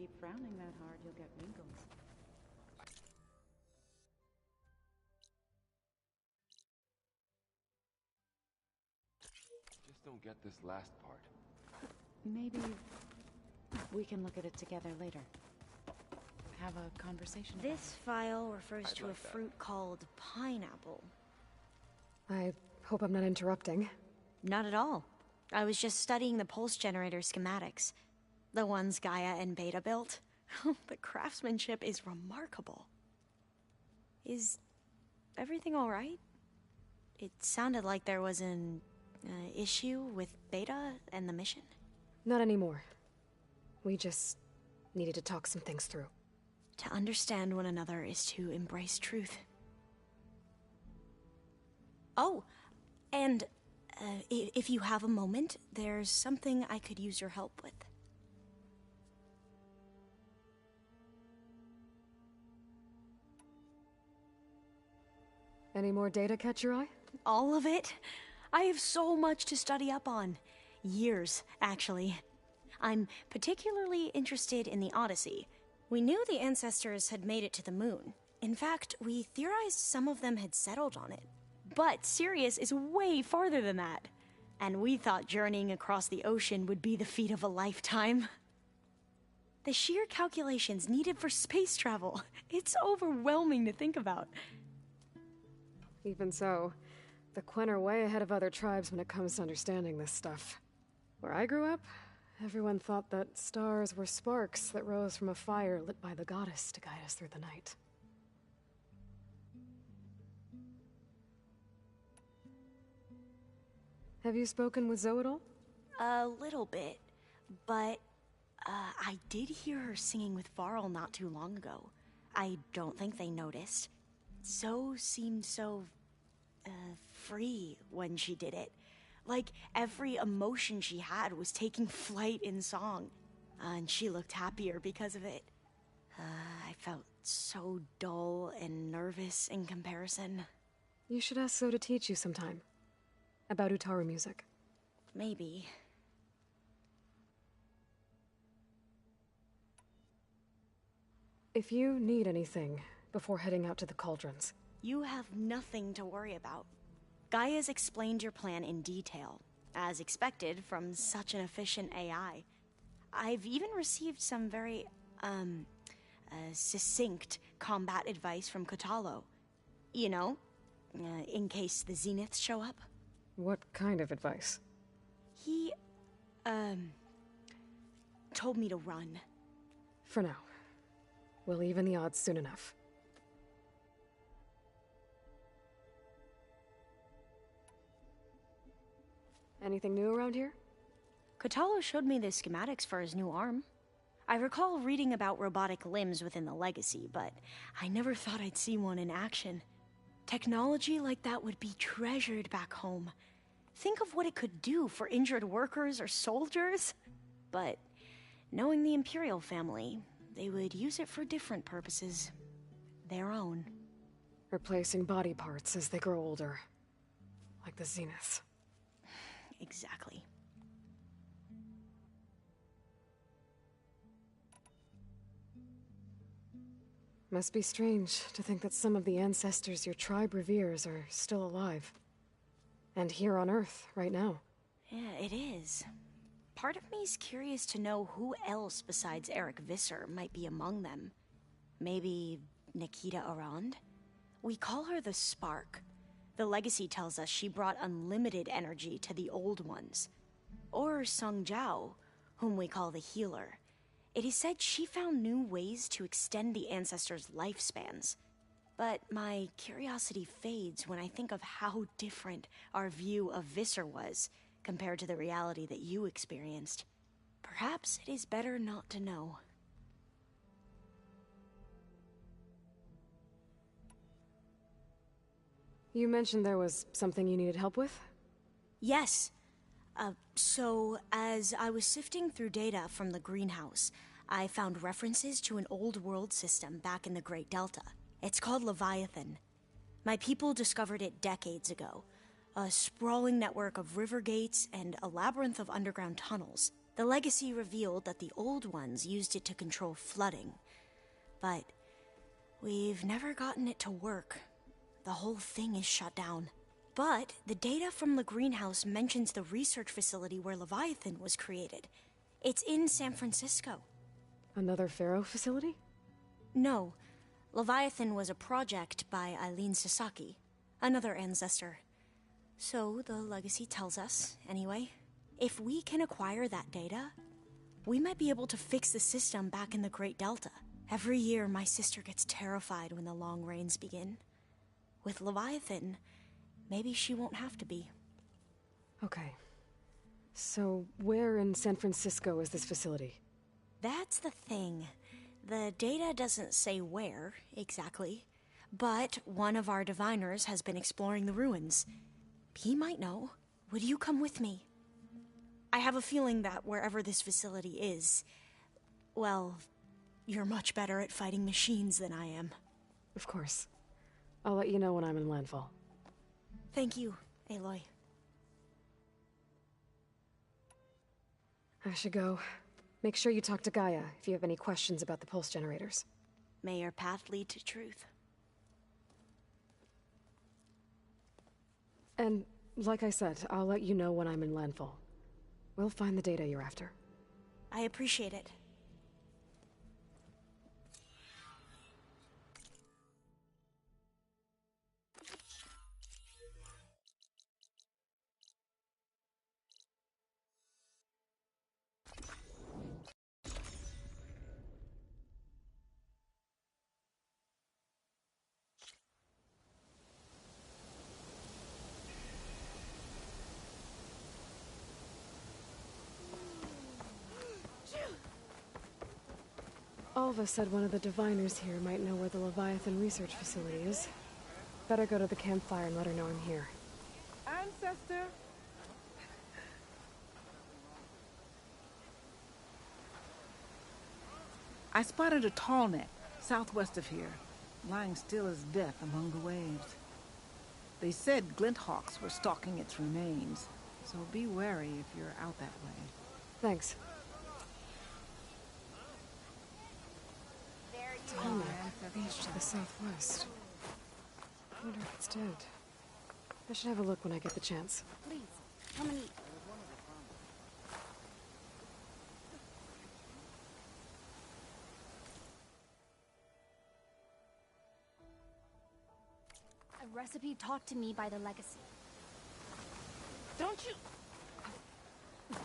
keep frowning that hard, you'll get wrinkles. Just don't get this last part. Maybe we can look at it together later. Have a conversation about This file refers to a fruit called pineapple. I hope I'm not interrupting. Not at all. I was just studying the pulse generator schematics. The ones Gaia and Beta built. The craftsmanship is remarkable. Is everything alright? It sounded like there was an issue with Beta and the mission. Not anymore. We just needed to talk some things through. To understand one another is to embrace truth. Oh, and if you have a moment, there's something I could use your help with. Any more data catch your eye? All of it? I have so much to study up on. Years, actually. I'm particularly interested in the Odyssey. We knew the ancestors had made it to the moon. In fact, we theorized some of them had settled on it. But Sirius is way farther than that. And we thought journeying across the ocean would be the feat of a lifetime. The sheer calculations needed for space travel. It's overwhelming to think about. Even so, the Quen are way ahead of other tribes when it comes to understanding this stuff. Where I grew up, everyone thought that stars were sparks that rose from a fire lit by the goddess to guide us through the night. Have you spoken with Zoe at all? A little bit, but I did hear her singing with Varl not too long ago. I don't think they noticed. Zoe seemed so free when she did it. Like every emotion she had was taking flight in song. And she looked happier because of it. I felt so dull and nervous in comparison. You should ask Zoe to teach you sometime. About Utaru music. Maybe. If you need anything before heading out to the cauldrons. You have nothing to worry about. Gaia's explained your plan in detail, as expected from such an efficient AI. I've even received some very, succinct combat advice from Kotallo. You know, in case the Zeniths show up. What kind of advice? He, told me to run. For now. We'll even the odds soon enough. Anything new around here? Kotallo showed me the schematics for his new arm. I recall reading about robotic limbs within the Legacy, but I never thought I'd see one in action. Technology like that would be treasured back home. Think of what it could do for injured workers or soldiers. But knowing the Imperial family, they would use it for different purposes. Their own. Replacing body parts as they grow older. Like the Zeniths. Exactly. Must be strange to think that some of the ancestors your tribe reveres are still alive. And here on Earth, right now. Yeah, it is. Part of me's curious to know who else besides Eric Visser might be among them. Maybe Nikita Arand? We call her the Spark. The Legacy tells us she brought unlimited energy to the Old Ones. Or Sung Jiao, whom we call the Healer. It is said she found new ways to extend the ancestors' lifespans. But my curiosity fades when I think of how different our view of Visser was compared to the reality that you experienced. Perhaps it is better not to know. You mentioned there was something you needed help with? Yes. So, as I was sifting through data from the greenhouse, I found references to an old world system back in the Great Delta. It's called Leviathan. My people discovered it decades ago. A sprawling network of river gates and a labyrinth of underground tunnels. The The Legacy revealed that the old ones used it to control flooding. But we've never gotten it to work. The whole thing is shut down. But the data from the greenhouse mentions the research facility where Leviathan was created. It's in San Francisco. Another Pharaoh facility? No. Leviathan was a project by Eileen Sasaki, another ancestor. So the Legacy tells us, anyway, if we can acquire that data, we might be able to fix the system back in the Great Delta. Every year, my sister gets terrified when the long rains begin. With Leviathan, maybe she won't have to be. Okay. So, where in San Francisco is this facility? That's the thing. The data doesn't say where, exactly. But one of our diviners has been exploring the ruins. He might know. Would you come with me? I have a feeling that wherever this facility is, well, you're much better at fighting machines than I am. Of course. I'll let you know when I'm in landfall. Thank you, Aloy. I should go. Make sure you talk to Gaia if you have any questions about the pulse generators. May your path lead to truth. And, like I said, I'll let you know when I'm in landfall. We'll find the data you're after. I appreciate it. Alva said one of the diviners here might know where the Leviathan research facility is. Better go to the campfire and let her know I'm here. Ancestor! I spotted a tall neck, southwest of here, lying still as death among the waves. They said Glinthawks were stalking its remains, so be wary if you're out that way. Thanks. Tall neck, beach to the southwest. I wonder if it's dead. I should have a look when I get the chance. Please, come and eat. A recipe taught to me by the Legacy. Don't you... A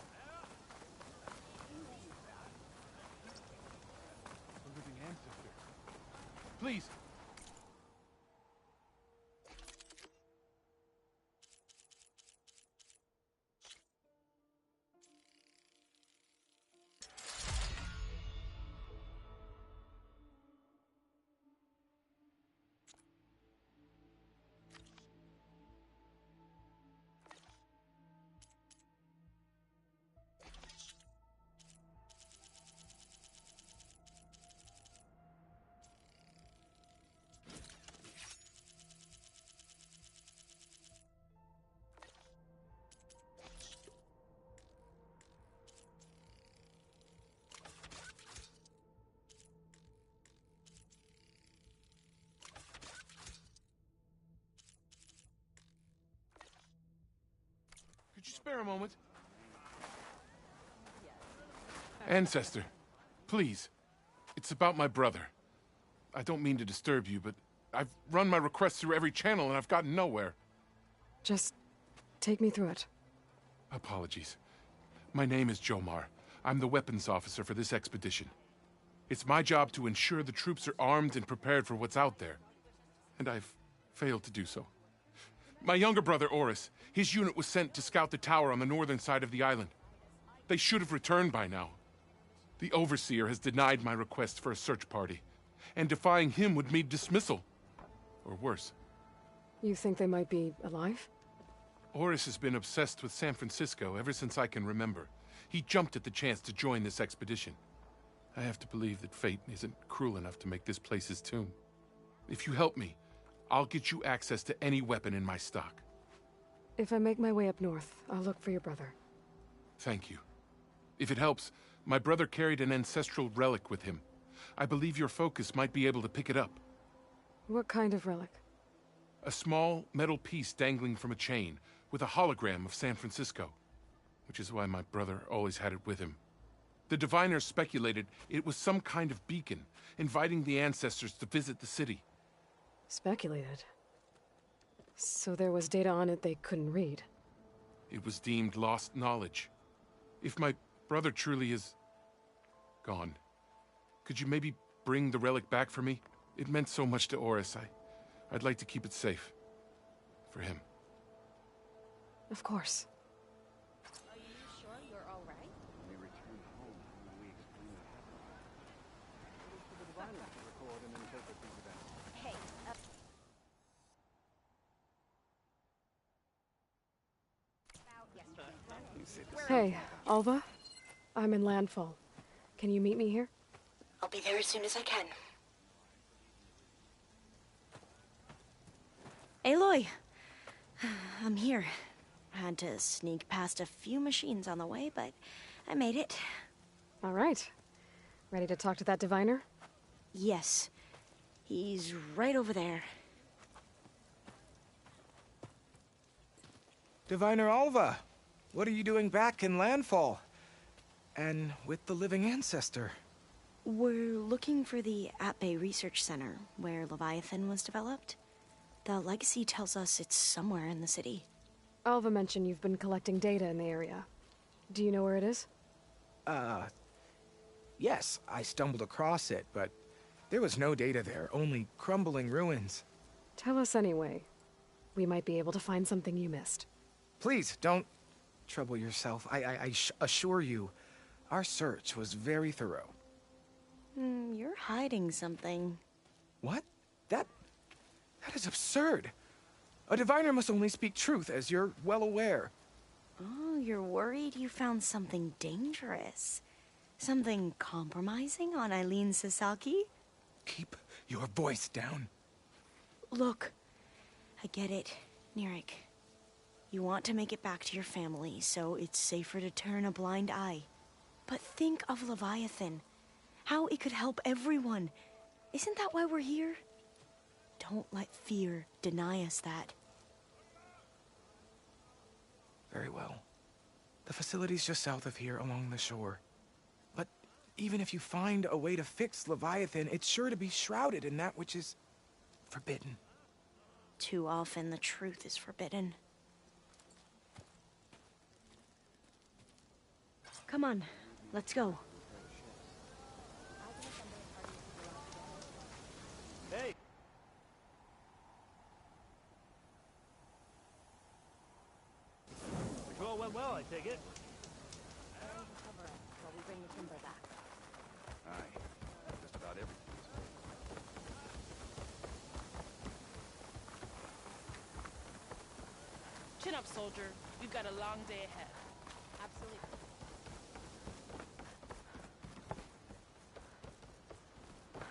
living ancestor. Please. Could you spare a moment? Ancestor, please. It's about my brother. I don't mean to disturb you, but I've run my requests through every channel and I've gotten nowhere. Just take me through it. Apologies. My name is Jomar. I'm the weapons officer for this expedition. It's my job to ensure the troops are armed and prepared for what's out there. And I've failed to do so. My younger brother, Oris, his unit was sent to scout the tower on the northern side of the island. They should have returned by now. The Overseer has denied my request for a search party, and defying him would mean dismissal. Or worse. You think they might be alive? Oris has been obsessed with San Francisco ever since I can remember. He jumped at the chance to join this expedition. I have to believe that fate isn't cruel enough to make this place his tomb. If you help me, I'll get you access to any weapon in my stock. If I make my way up north, I'll look for your brother. Thank you. If it helps, my brother carried an ancestral relic with him. I believe your focus might be able to pick it up. What kind of relic? A small metal piece dangling from a chain, with a hologram of San Francisco. Which is why my brother always had it with him. The diviners speculated it was some kind of beacon, inviting the ancestors to visit the city. Speculated. So there was data on it they couldn't read. It was deemed lost knowledge. If my brother truly is gone, could you maybe bring the relic back for me? It meant so much to Oris. I'd like to keep it safe. For him. Of course. Are you sure you're all right? We return home when we explain what happened. It is for the diviners to record and interpret these events. Hey, Hey, Alva. I'm in Landfall. Can you meet me here? I'll be there as soon as I can. Aloy! I'm here. Had to sneak past a few machines on the way, but I made it. All right. Ready to talk to that diviner? Yes. He's right over there. Diviner Alva, what are you doing back in Landfall? And with the living ancestor? We're looking for the At-Bay Research Center, where Leviathan was developed. The legacy tells us it's somewhere in the city. Alva mentioned you've been collecting data in the area. Do you know where it is? Yes, I stumbled across it, but there was no data there, only crumbling ruins. Tell us anyway. We might be able to find something you missed. Please, don't trouble yourself. I assure you, our search was very thorough. You're hiding something. What? That is absurd. A diviner must only speak truth, as you're well aware. Oh, you're worried you found something dangerous? Something compromising on Eileen Sasaki? Keep your voice down. Look, I get it, Nirik. You want to make it back to your family, so it's safer to turn a blind eye. But think of Leviathan. How it could help everyone. Isn't that why we're here? Don't let fear deny us that. Very well. The facility's just south of here, along the shore. But even if you find a way to fix Leviathan, it's sure to be shrouded in that which is forbidden. Too often the truth is forbidden. Come on, let's go. Hey! The tour went well, I take it. cover us while we bring the timber back. Aye. Just about everything. Chin up, soldier. We've got a long day ahead. Absolutely.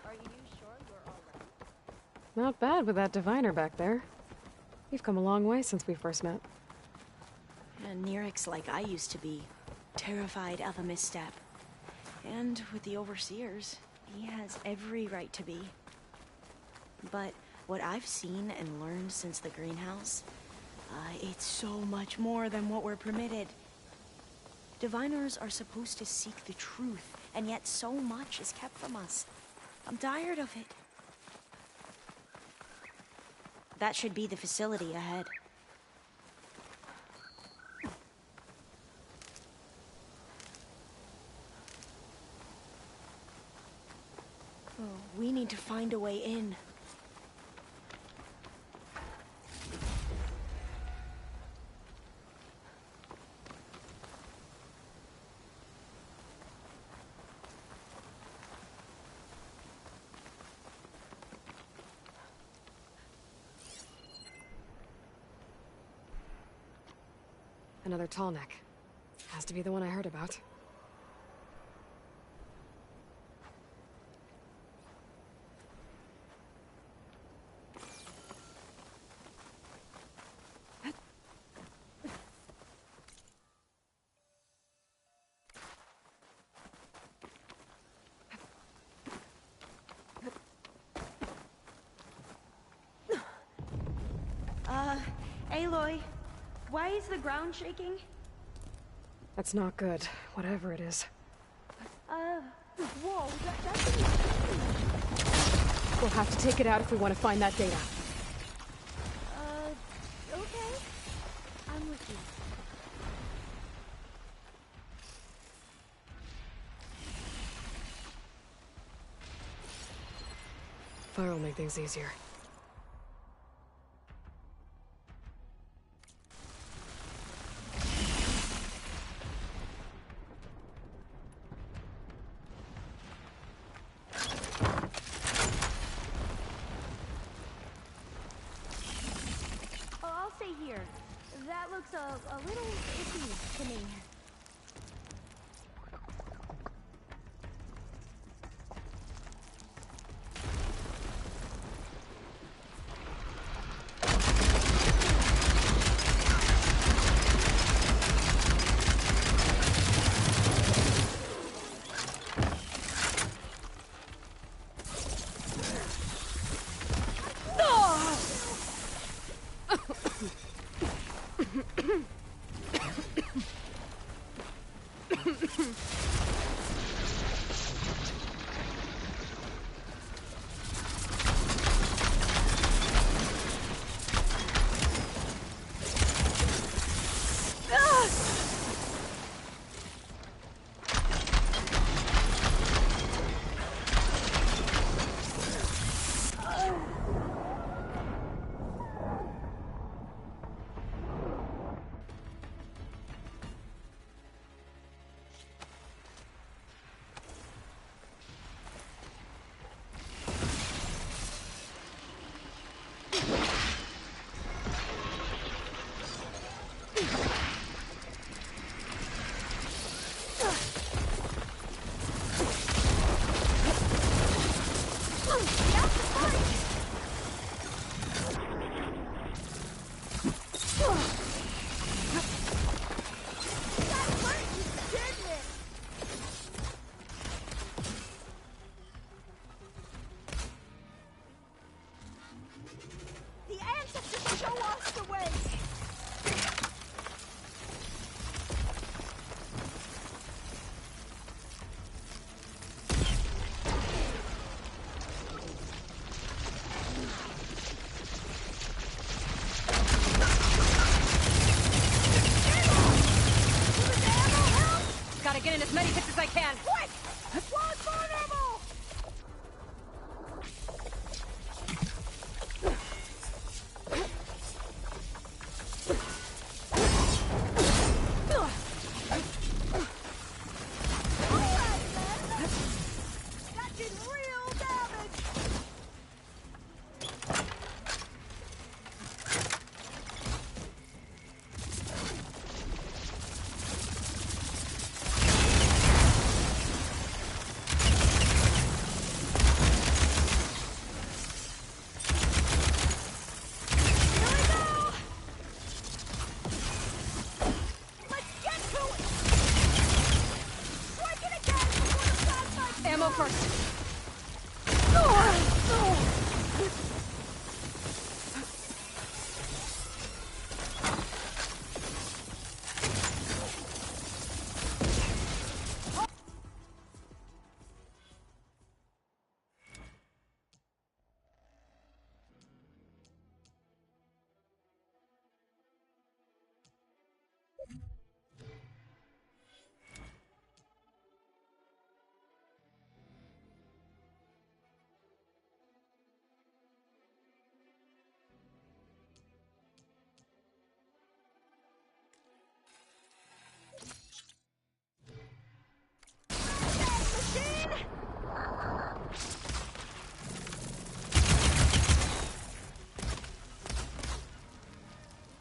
Are you sure you're all right? Not bad with that diviner back there. You've come a long way since we first met. And Nirik's like I used to be, terrified of a misstep. And with the Overseers, he has every right to be. But what I've seen and learned since the greenhouse, it's so much more than what we're permitted. Diviners are supposed to seek the truth, and yet so much is kept from us. I'm tired of it. That should be the facility ahead. Oh, we need to find a way in. Another tall neck. Has to be the one I heard about. Aloy, why is the ground shaking? That's not good, whatever it is. Whoa, that's We'll have to take it out if we want to find that data. okay. I'm with you. Fire will make things easier. Oh, I'll stay here. That looks a little iffy to me. Get in as many hits as I can. Quick! What's vulnerable? Alright, then. That did real damage. Ammo first.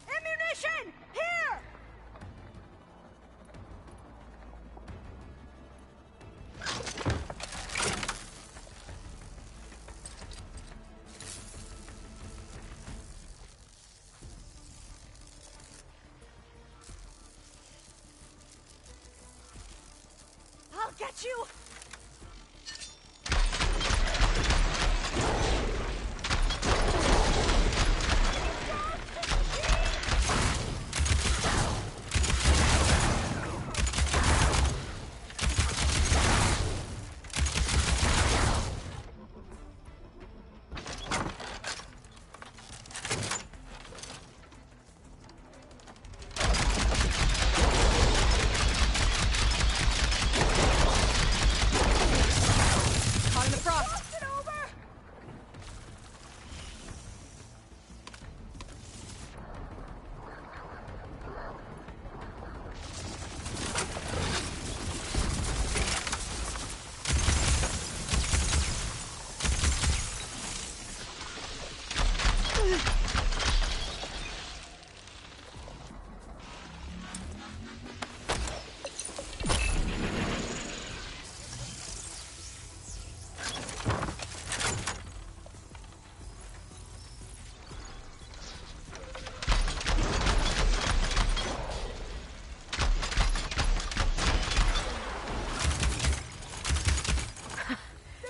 Ammunition! Here! I'll get you!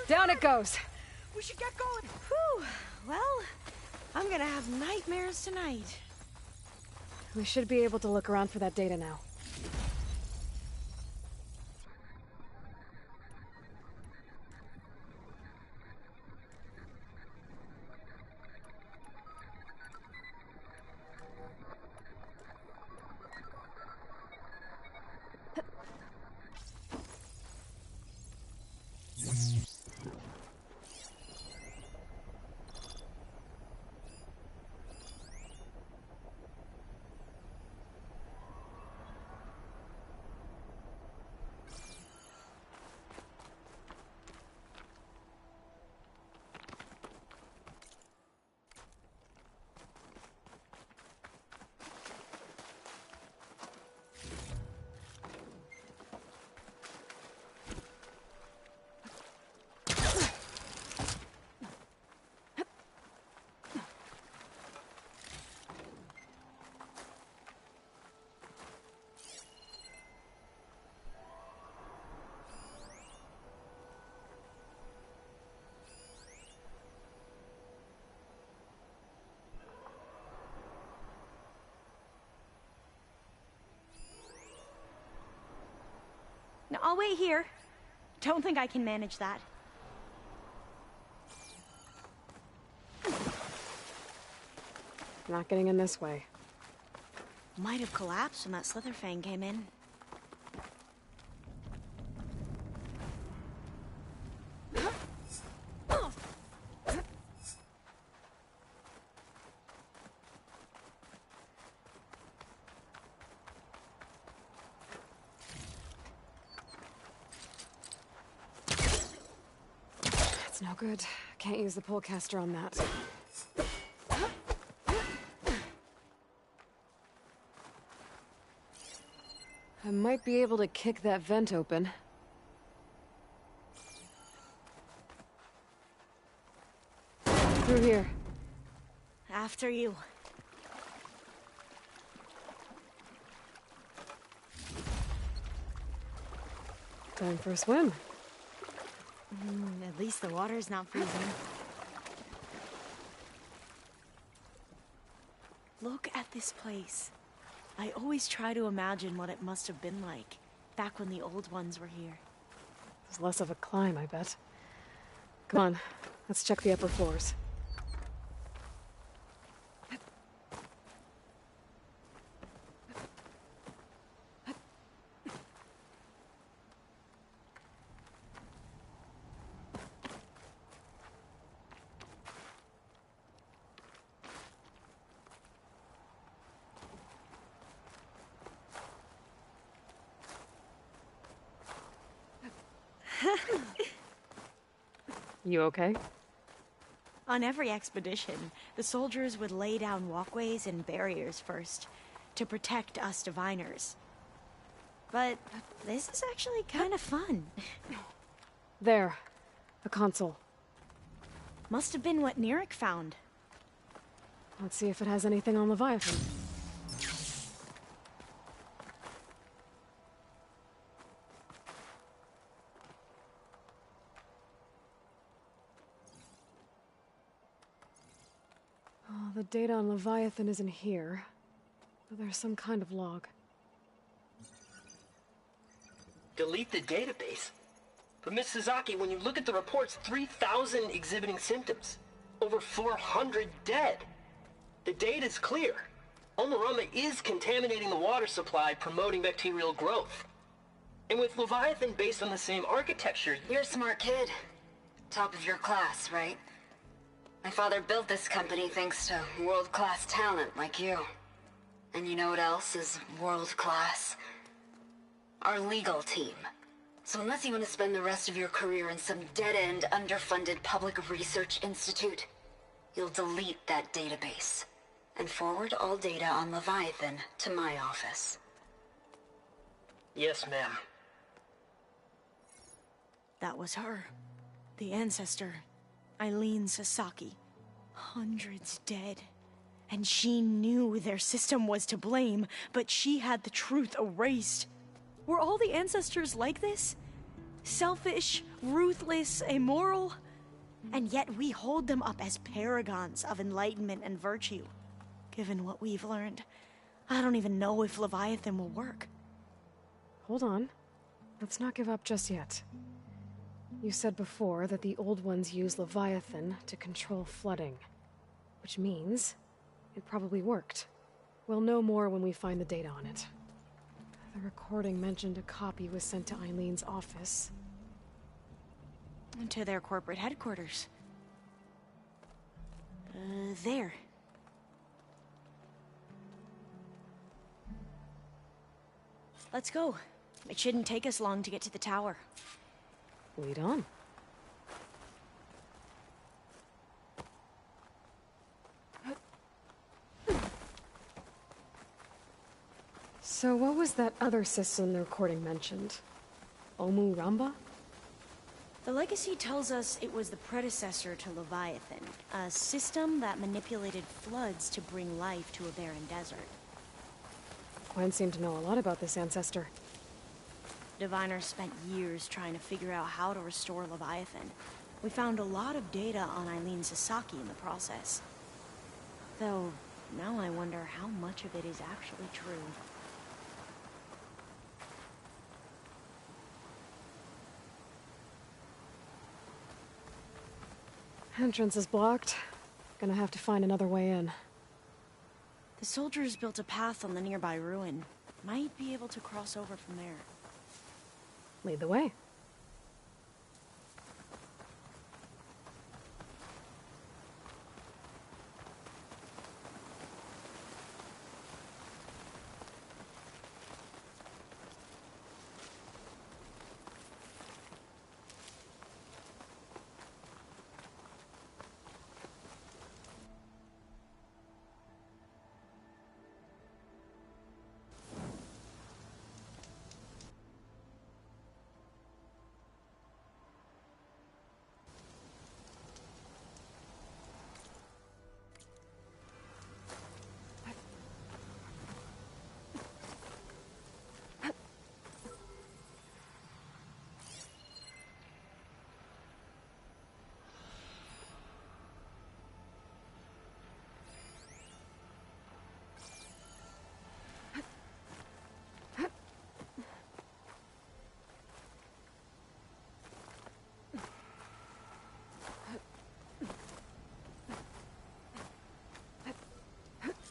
Down it goes. We should get going. Whew. Well, I'm gonna have nightmares tonight. We should be able to look around for that data now. No, I'll wait here. Don't think I can manage that. Not getting in this way. Might have collapsed when that Slitherfang came in. That's no good. Can't use the polecaster on that. I might be able to kick that vent open. Through here. After you. Time for a swim. At least the water's not freezing. Look at this place. I always try to imagine what it must have been like back when the old ones were here. It's less of a climb, I bet. Come on, let's check the upper floors. You okay? On every expedition, the soldiers would lay down walkways and barriers first to protect us diviners. But this is actually kind of fun. There. A console. Must have been what Nirik found. Let's see if it has anything on Leviathan. Oh, the data on Leviathan isn't here, but there's some kind of log. Delete the database? But Miss Sasaki, when you look at the reports, 3,000 exhibiting symptoms. Over 400 dead. The data's clear. Omarama is contaminating the water supply, promoting bacterial growth. And with Leviathan based on the same architecture... You're a smart kid. Top of your class, right? My father built this company thanks to world-class talent like you. And you know what else is world-class? Our legal team. So unless you want to spend the rest of your career in some dead-end, underfunded public research institute, you'll delete that database and forward all data on Leviathan to my office. Yes, ma'am. That was her. The ancestor, Eileen Sasaki. Hundreds dead. And she knew their system was to blame, but she had the truth erased. Were all the ancestors like this? Selfish, ruthless, immoral, and yet we hold them up as paragons of enlightenment and virtue. Given what we've learned, I don't even know if Leviathan will work. Hold on. Let's not give up just yet. You said before that the Old Ones use Leviathan to control flooding. Which means it probably worked. We'll know more when we find the data on it. The recording mentioned a copy was sent to Eileen's office. To their corporate headquarters. There. Let's go. It shouldn't take us long to get to the tower. Lead on. So what was that other system the recording mentioned? Omu Ramba? The legacy tells us it was the predecessor to Leviathan, a system that manipulated floods to bring life to a barren desert. Gwen seemed to know a lot about this ancestor. Diviners spent years trying to figure out how to restore Leviathan. We found a lot of data on Eileen Sasaki in the process. Though, now I wonder how much of it is actually true. Entrance is blocked. Gonna have to find another way in. The soldiers built a path on the nearby ruin. Might be able to cross over from there. Lead the way.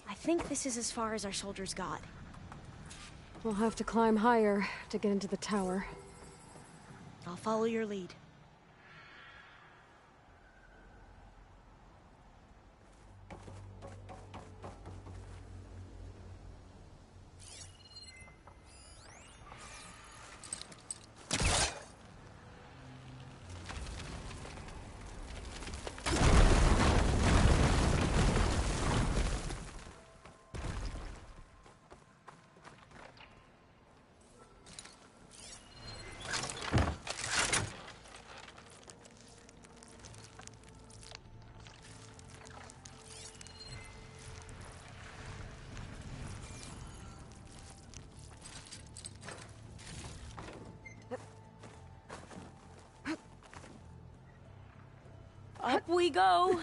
I think this is as far as our soldiers got. We'll have to climb higher to get into the tower. I'll follow your lead. Up we go!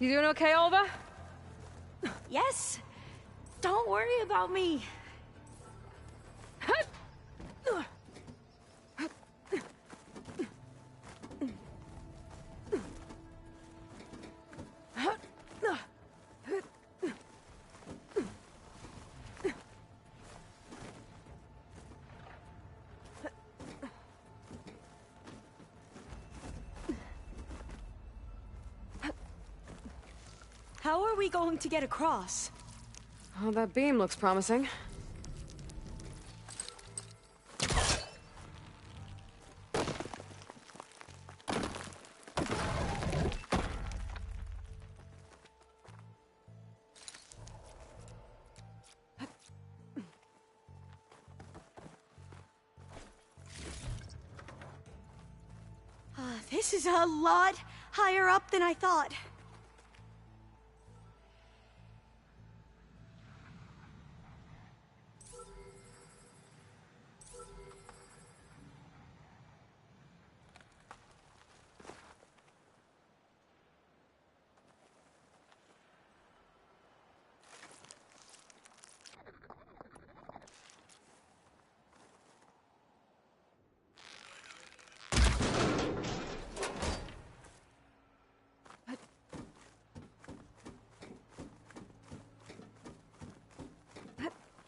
You doing okay, Olva? Yes. Don't worry about me. How are we going to get across? Oh, that beam looks promising. This is a lot higher up than I thought.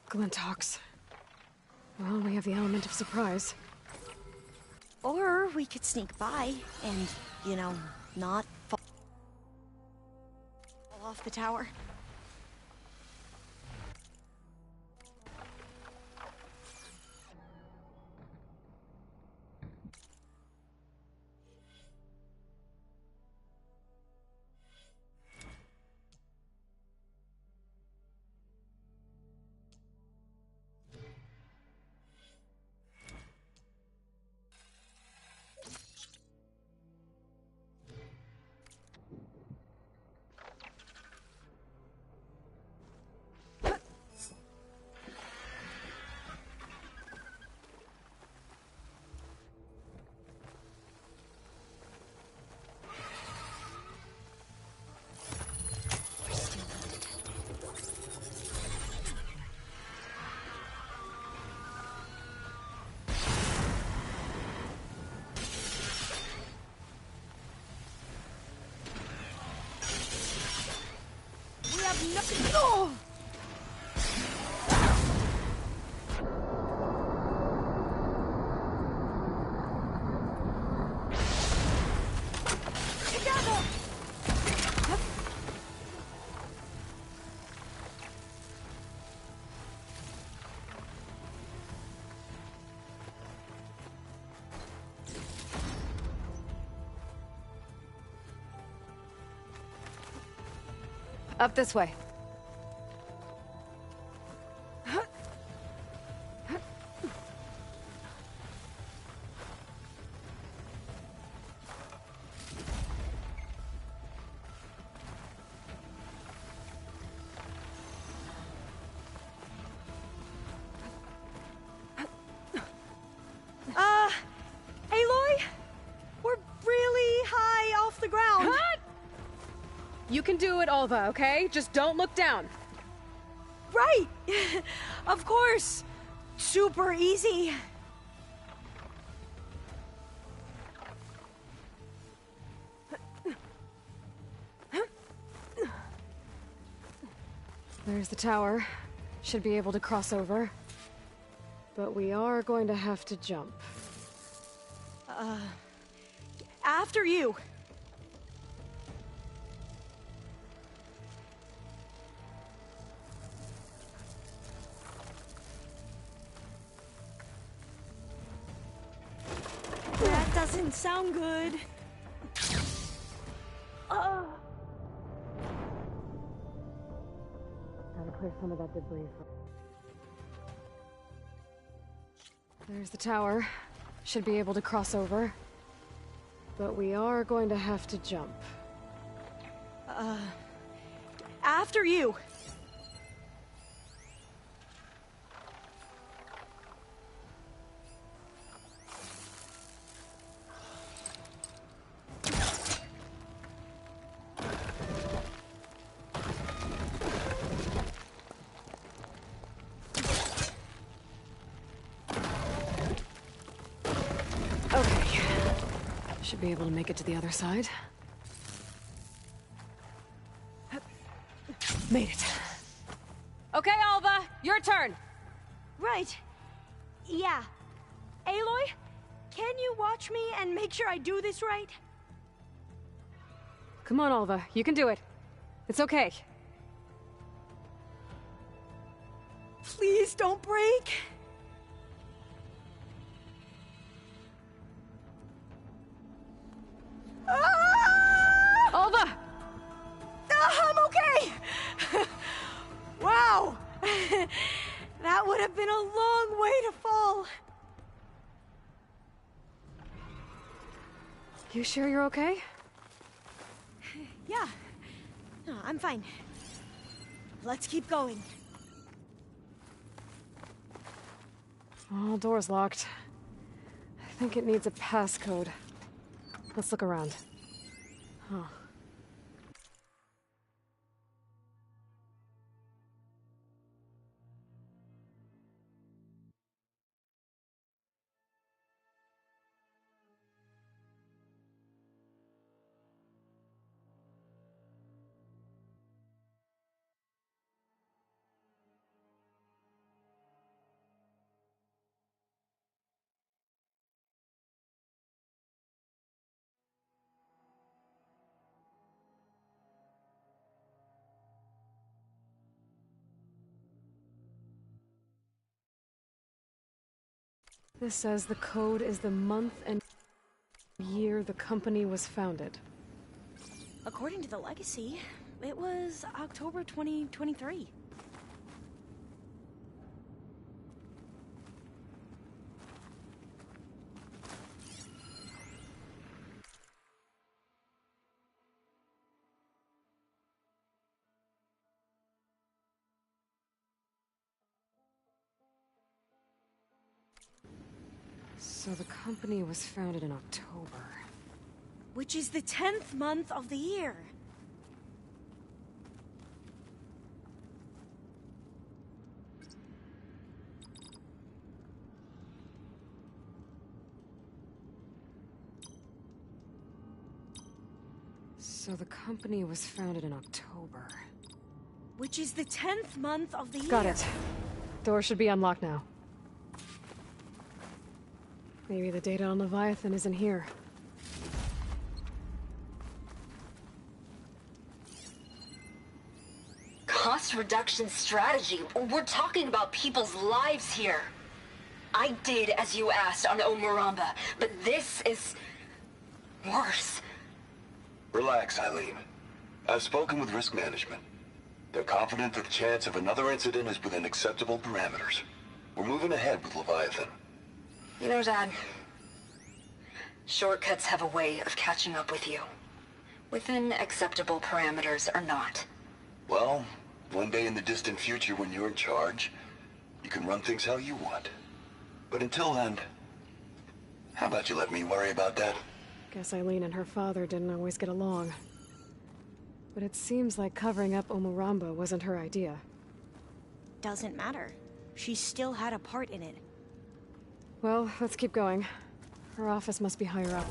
Glinthawks. Well, we have the element of surprise. Or we could sneak by and, you know, not fall off the tower. Oh! Up this way. Aloy? We're really high off the ground. You can do it, Olva, okay? Just don't look down. Right! Of course! Super easy. There's the tower. Should be able to cross over. But we are going to have to jump. After you. That doesn't sound good. Gotta clear some of that debris. There's the tower. Should be able to cross over. But we are going to have to jump. After you. Okay. Should be able to make it to the other side. Made it. Okay, Alva, your turn. Right. Yeah. Aloy, can you watch me and make sure I do this right? Come on, Alva. You can do it. It's okay. Please don't break. Ah! Alva! I'm okay! Wow! That would have been a long way to fall. You sure you're okay? Yeah. No, I'm fine. Let's keep going. Oh, door's locked. I think it needs a passcode. Let's look around. Huh. This says the code is the month and year the company was founded. According to the legacy, it was October 2023. So the company was founded in October. Which is the 10th month of the year. So the company was founded in October. Which is the 10th month of the year. Got it. Door should be unlocked now. Maybe the data on Leviathan isn't here. Cost reduction strategy? We're talking about people's lives here. I did as you asked on Omuramba, but this is worse. Relax, Eileen. I've spoken with risk management. They're confident that the chance of another incident is within acceptable parameters. We're moving ahead with Leviathan. You know, Dad, shortcuts have a way of catching up with you. Within acceptable parameters or not. Well, one day in the distant future when you're in charge, you can run things how you want. But until then, how about you let me worry about that? Guess Eileen and her father didn't always get along. But it seems like covering up Omuramba wasn't her idea. Doesn't matter. She still had a part in it. Well, let's keep going. Her office must be higher up.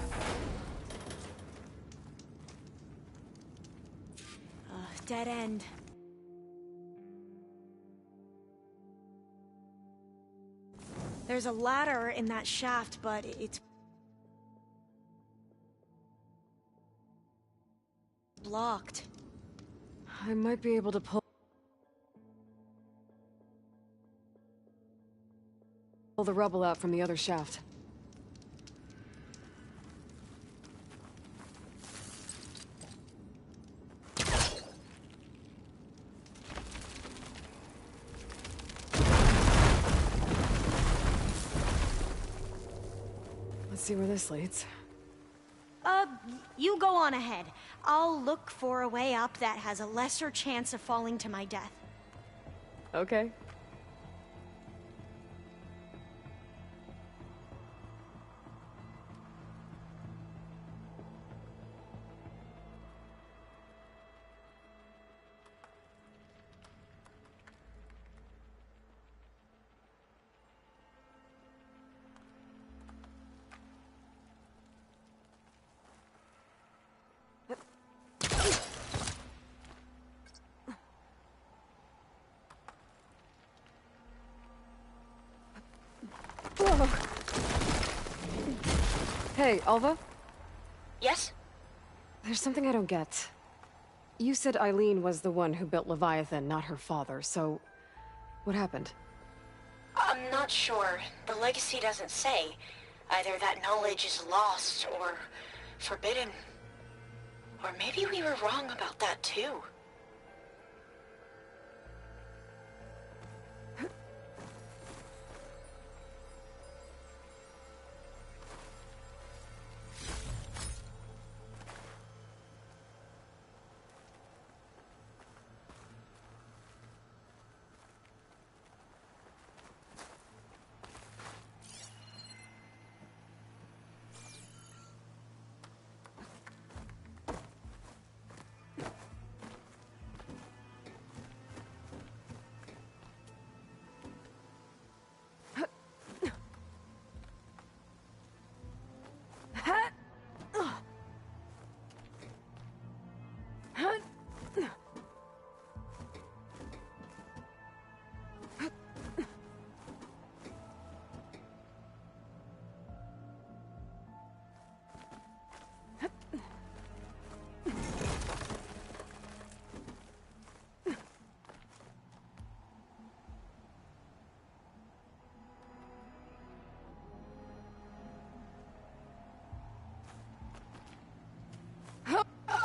Dead end. There's a ladder in that shaft, but it's blocked. I might be able to pull the rubble out from the other shaft. Let's see where this leads. You go on ahead. I'll look for a way up that has a lesser chance of falling to my death. Okay. Hey, Alva? Yes? There's something I don't get. You said Eileen was the one who built Leviathan, not her father, so... what happened? I'm not sure. The legacy doesn't say. Either that knowledge is lost or forbidden. Or maybe we were wrong about that too.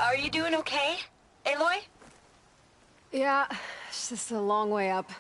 Are you doing okay, Aloy? Yeah, it's just a long way up.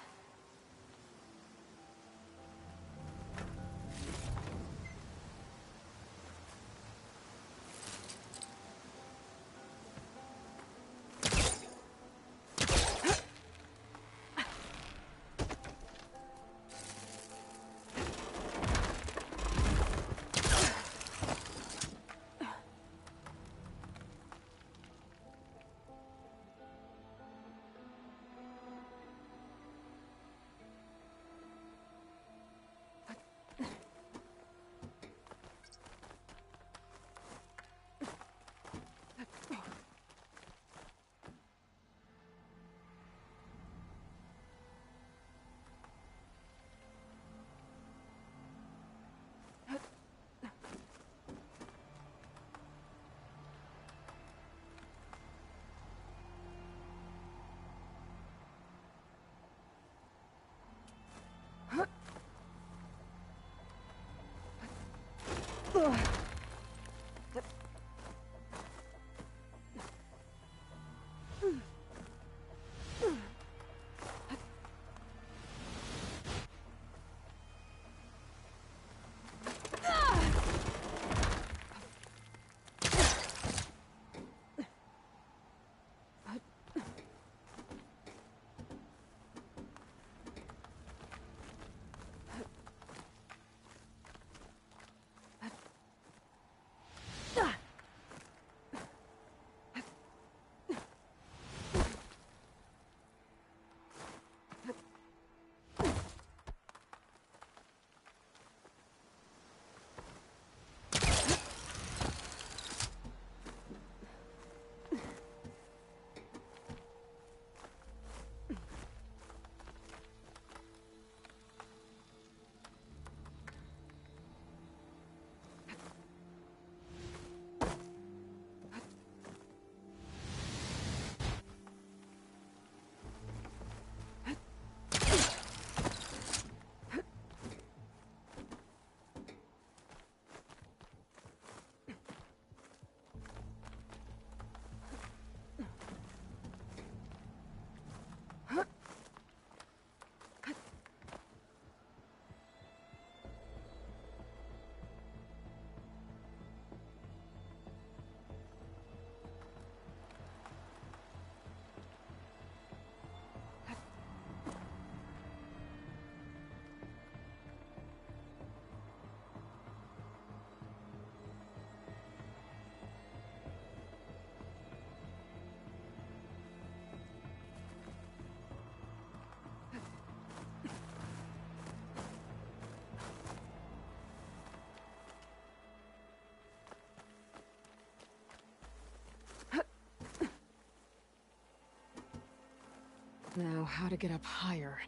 Now, how to get up higher?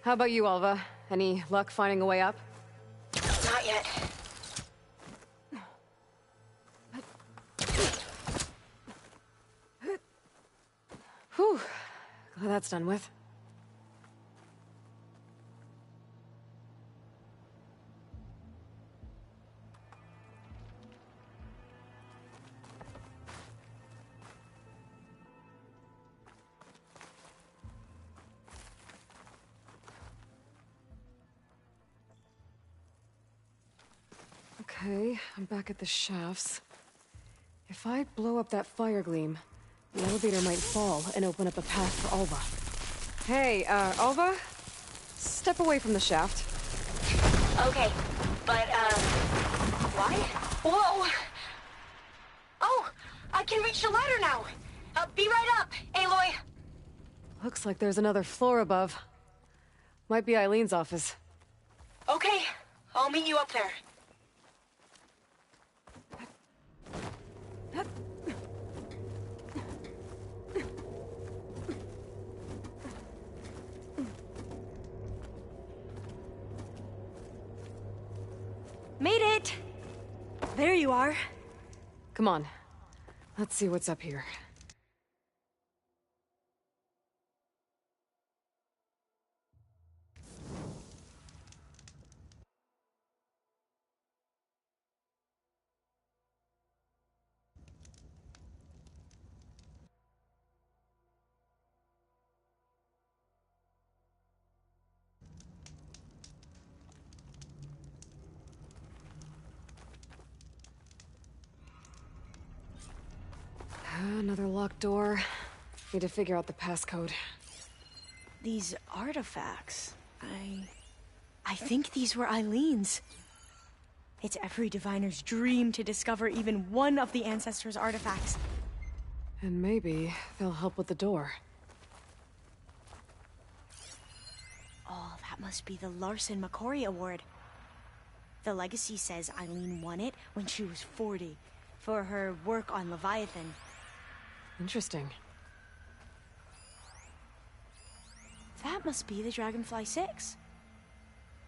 How about you, Alva? Any luck finding a way up? Not yet. Whew. Glad that's done with. Okay, I'm back at the shafts. If I blow up that fire gleam, the elevator might fall and open up a path for Alva. Hey, Alva? Step away from the shaft. Okay, but, why? Whoa! Oh, I can reach the ladder now! Be right up, Aloy! Looks like there's another floor above. Might be Eileen's office. Okay, I'll meet you up there. Made it! There you are. Come on. Let's see what's up here. Another locked door. Need to figure out the passcode. These artifacts... I think these were Eileen's. It's every diviner's dream to discover even one of the Ancestors' artifacts. And maybe they'll help with the door. Oh, that must be the Larson McCory Award. The legacy says Eileen won it when she was 40, for her work on Leviathan. Interesting. That must be the Dragonfly 6.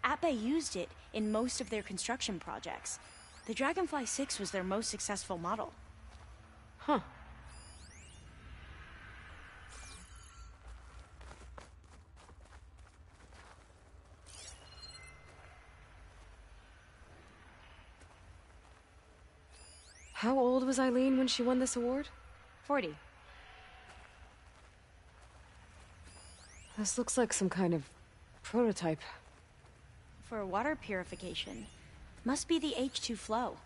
Ape used it in most of their construction projects. The Dragonfly 6 was their most successful model. Huh. How old was Eileen when she won this award? 40. This looks like some kind of prototype. For water purification. Must be the H2 flow.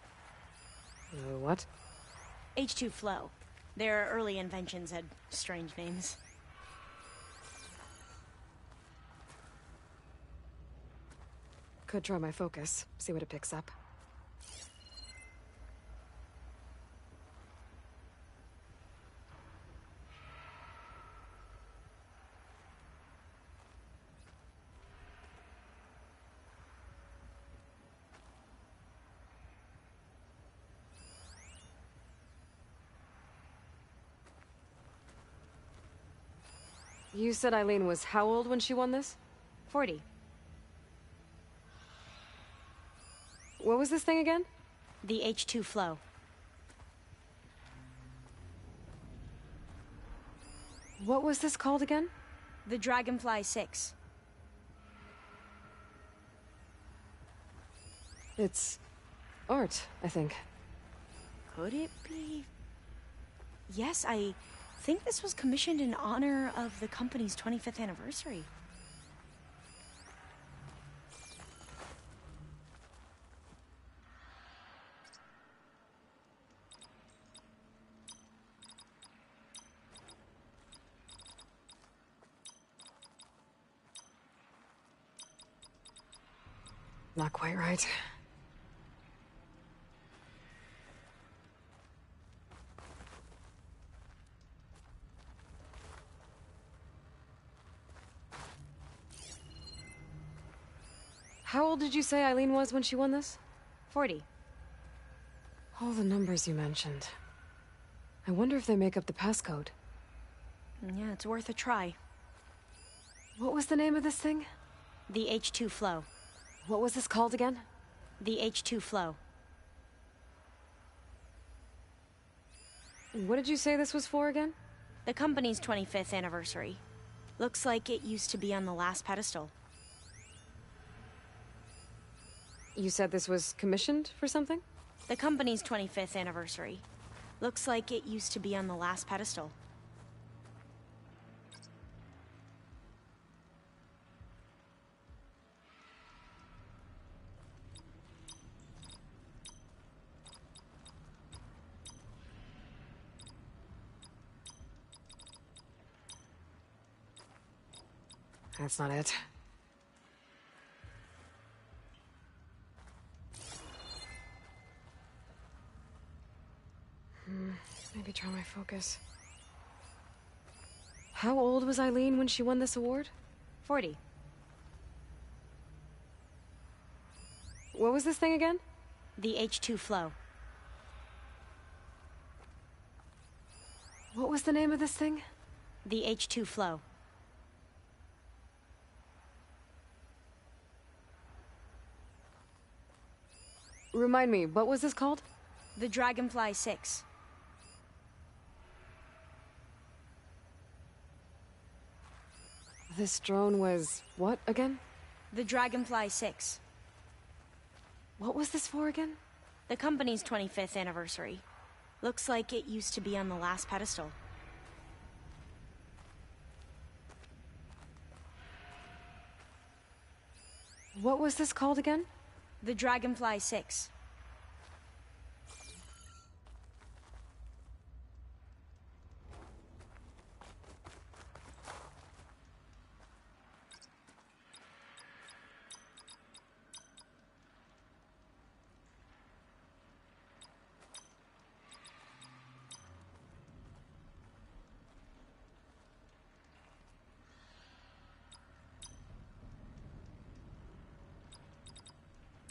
What? H2 flow. Their early inventions had strange names. Could try my focus, see what it picks up. You said Eileen was how old when she won this? 40. What was this thing again? The H2 flow. What was this called again? The Dragonfly 6. It's art, I think. Could it be? Yes, I think this was commissioned in honor of the company's 25th anniversary. Not quite right. How old did you say Eileen was when she won this? 40. All the numbers you mentioned. I wonder if they make up the passcode. Yeah, it's worth a try. What was the name of this thing? The H2 flow. What was this called again? The H2 flow. What did you say this was for again? The company's 25th anniversary. Looks like it used to be on the last pedestal. You said this was commissioned for something? The company's 25th anniversary. Looks like it used to be on the last pedestal. That's not it. Maybe try my focus. How old was Eileen when she won this award? 40. What was this thing again? The H2 flow. What was the name of this thing? The H2 flow. Remind me, what was this called? The Dragonfly 6. This drone was what again? The Dragonfly 6. What was this for again? The company's 25th anniversary. Looks like it used to be on the last pedestal. What was this called again? The Dragonfly 6.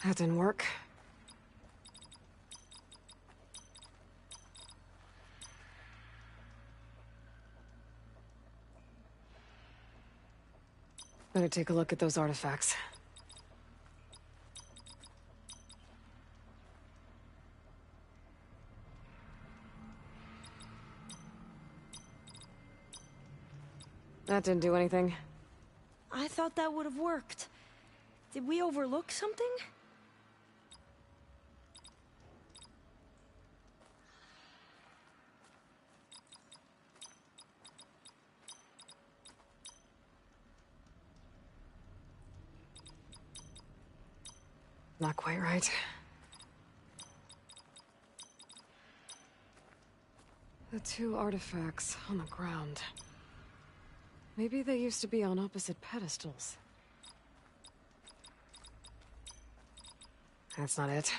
That didn't work. Better take a look at those artifacts. That didn't do anything. I thought that would have worked. Did we overlook something? Not quite right. The two artifacts on the ground. Maybe they used to be on opposite pedestals. That's not it.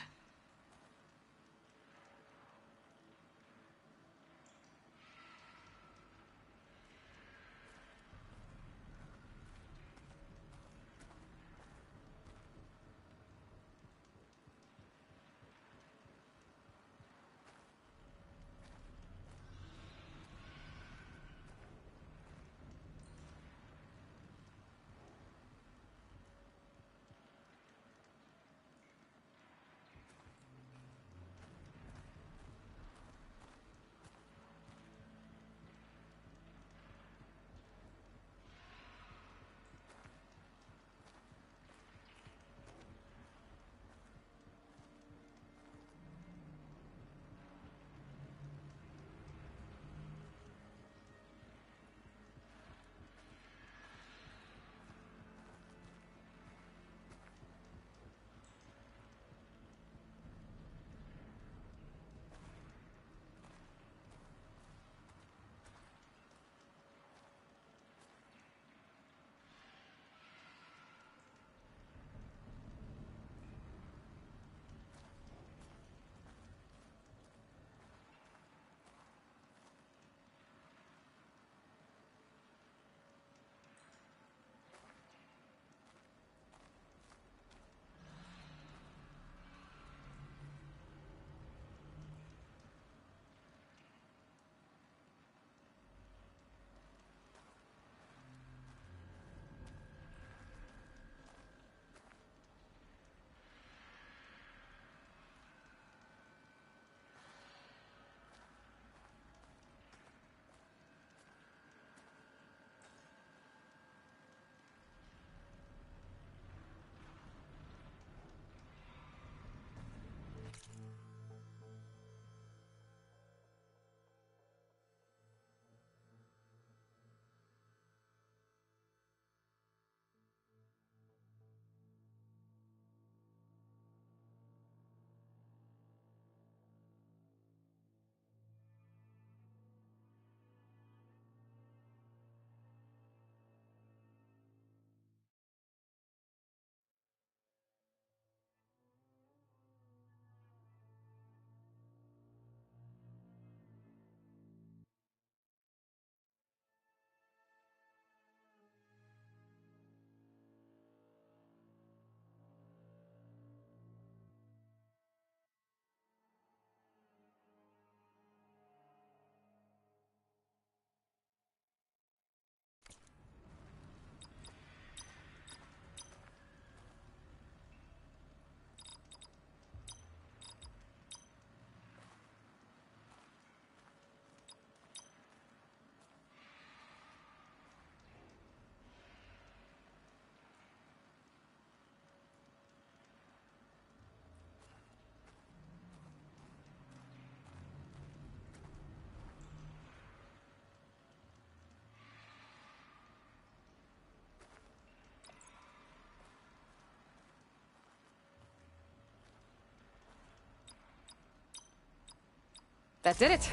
That did it.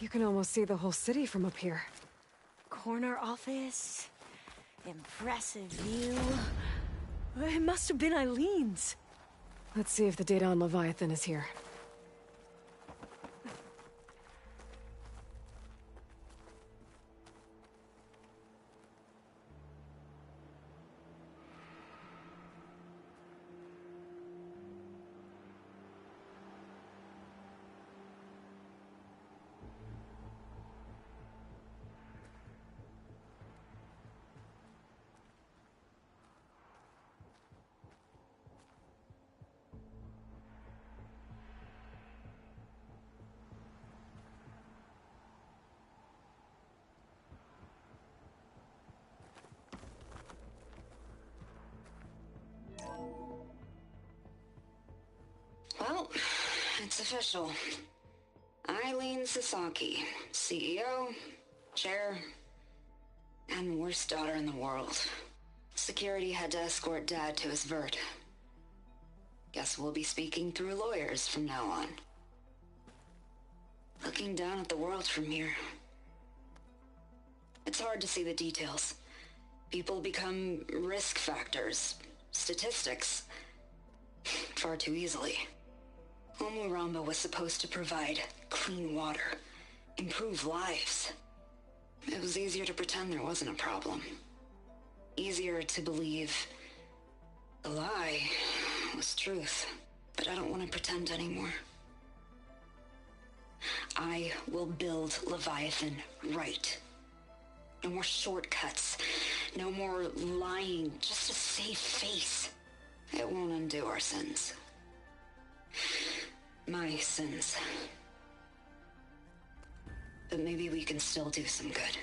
You can almost see the whole city from up here. Corner office. Impressive view. It must have been Eileen's. Let's see if the data on Leviathan is here. Well, it's official. Eileen Sasaki, CEO, chair, and worst daughter in the world. Security had to escort Dad to his vert. Guess we'll be speaking through lawyers from now on. Looking down at the world from here. It's hard to see the details. People become risk factors, statistics, far too easily. Omuramba was supposed to provide clean water, improve lives. It was easier to pretend there wasn't a problem. Easier to believe the lie was truth. But I don't want to pretend anymore. I will build Leviathan right. No more shortcuts. No more lying just to save face. It won't undo our sins. My sins. But maybe we can still do some good.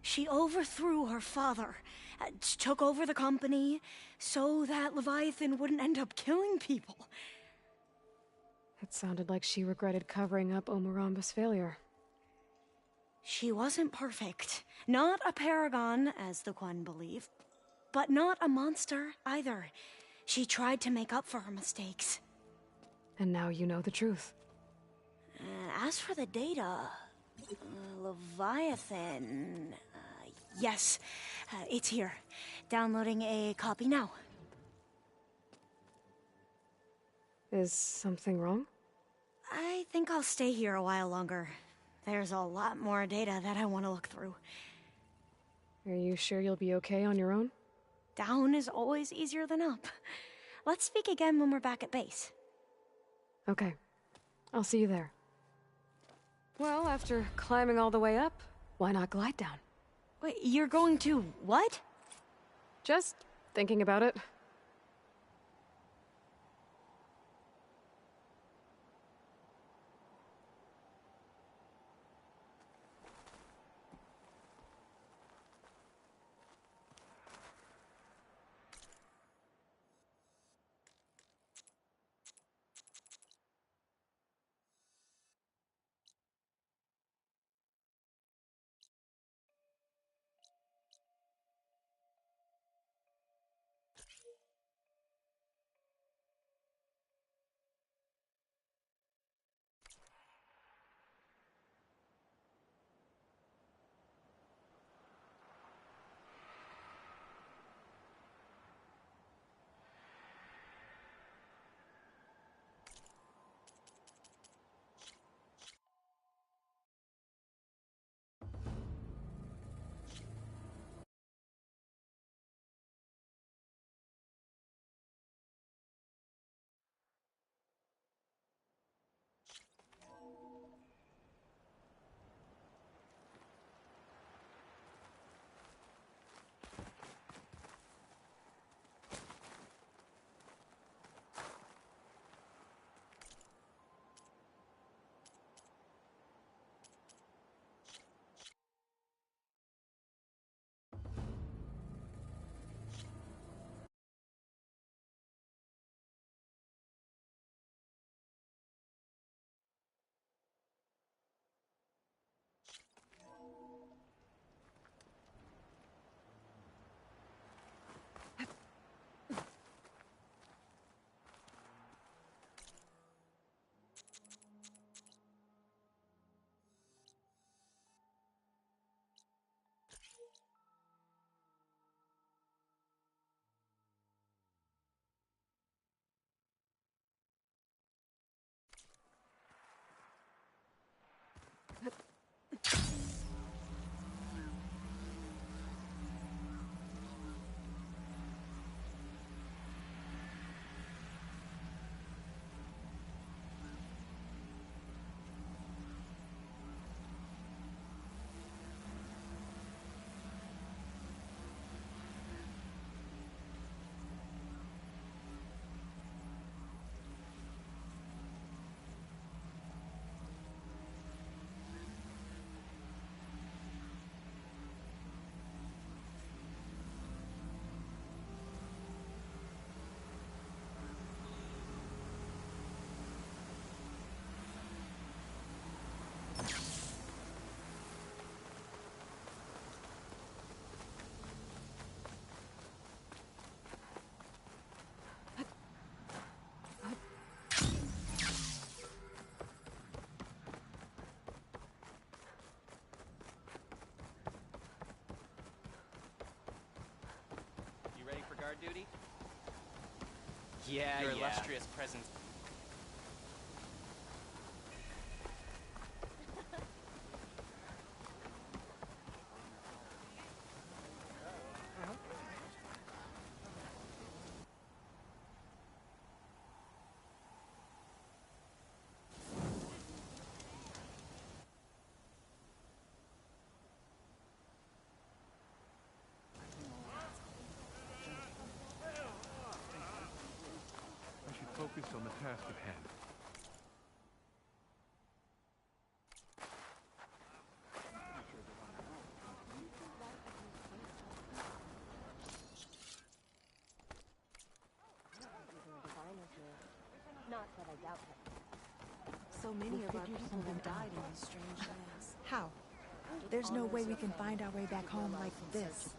She overthrew her father, took over the company, so that Leviathan wouldn't end up killing people. It sounded like she regretted covering up Omuramba's failure. She wasn't perfect. Not a paragon, as the Quan believe. But not a monster, either. She tried to make up for her mistakes. And now you know the truth. As for the data... Leviathan... yes, it's here. Downloading a copy now. Is something wrong? I think I'll stay here a while longer. There's a lot more data that I want to look through. Are you sure you'll be okay on your own? Down is always easier than up. Let's speak again when we're back at base. Okay. I'll see you there. Well, after climbing all the way up, why not glide down? Wait, you're going to what? Just thinking about it. duty? Yeah, Your yeah. illustrious presence. I should focus on the task at hand. Not that I doubt it. So many of our people have died in these strange lands. How? There's no way we can find our way back home like this.